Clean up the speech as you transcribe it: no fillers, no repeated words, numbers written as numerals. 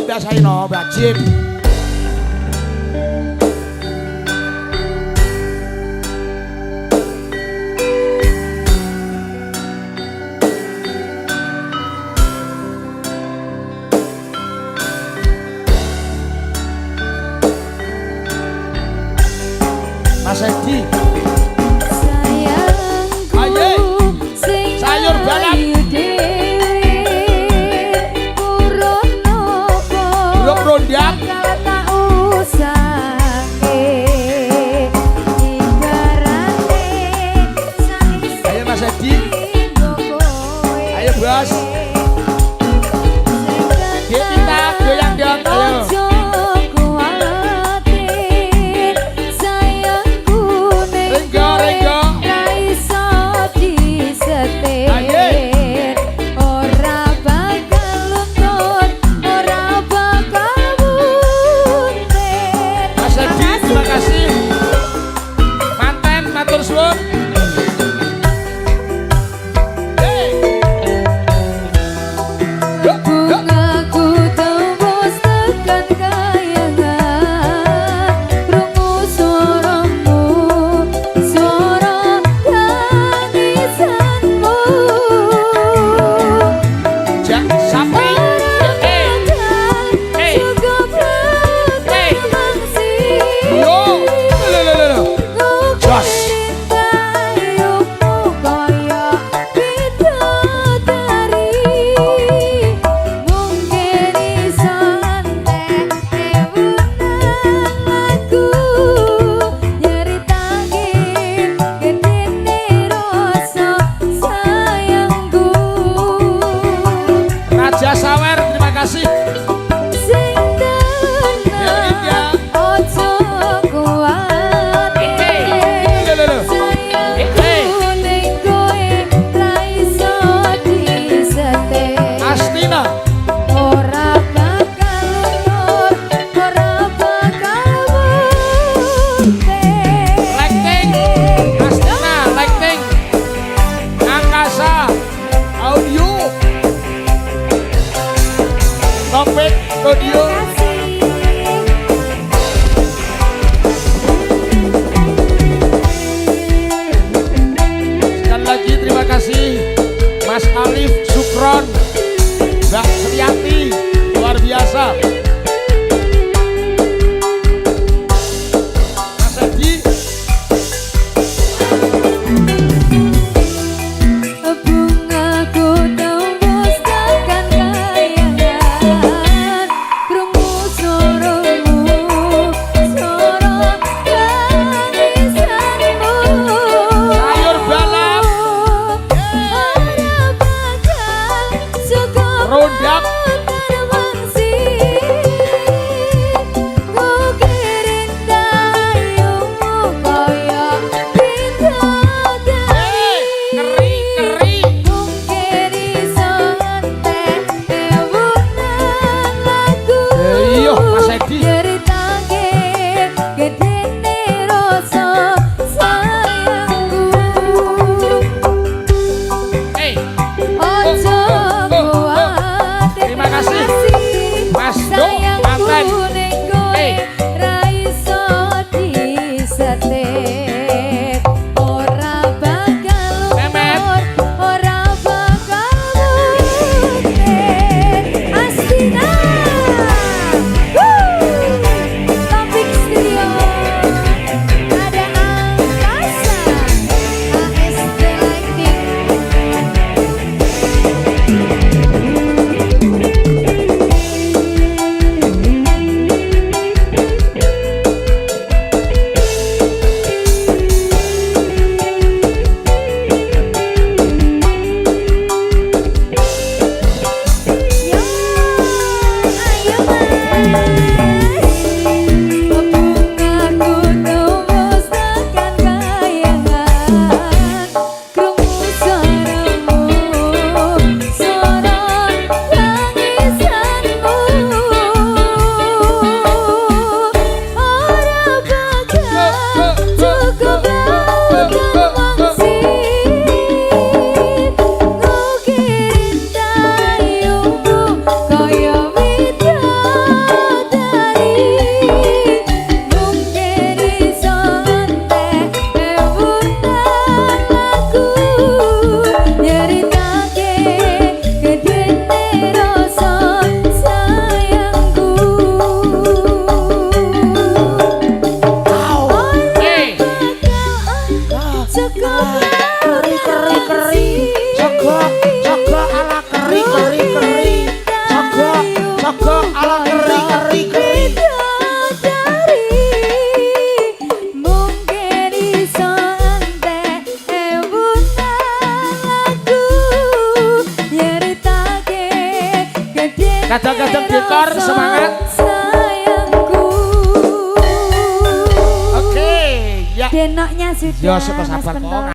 biasain no bajin. Mas Edi sayangku sing sayur balap urut nopo urut rondak tak usake ibarane ayo Mas Edi ayo bos kita goyang dong ayo Sawer, terima kasih. Sing tenang, ojo kuat. Sayangku ning kowe ra iso disetir. Astina, ora bakal luntur, ora bakal muntir. Lighting, Astina, lighting, Angkasa, audio. Topik audio. Sekali lagi terima kasih Mas Alif Sukron, Mbak Sriati, luar biasa. Mas Edi, bungaku tembus tekan kayangan krungu suaramu suara tangisanmu sayur balap, ora bakal cukup rondak, termangsi ku kirim dayungmu kaya bidadari keri. mungkin iso ngantek ewunan lagu Iya, Mas Edi. nyeritake gedene rasa sayangku ojo kuatir Victor semangat. Sayangku. Oke, ya. Denoknya sudah. Yo, sabar Mas kok. Pentor.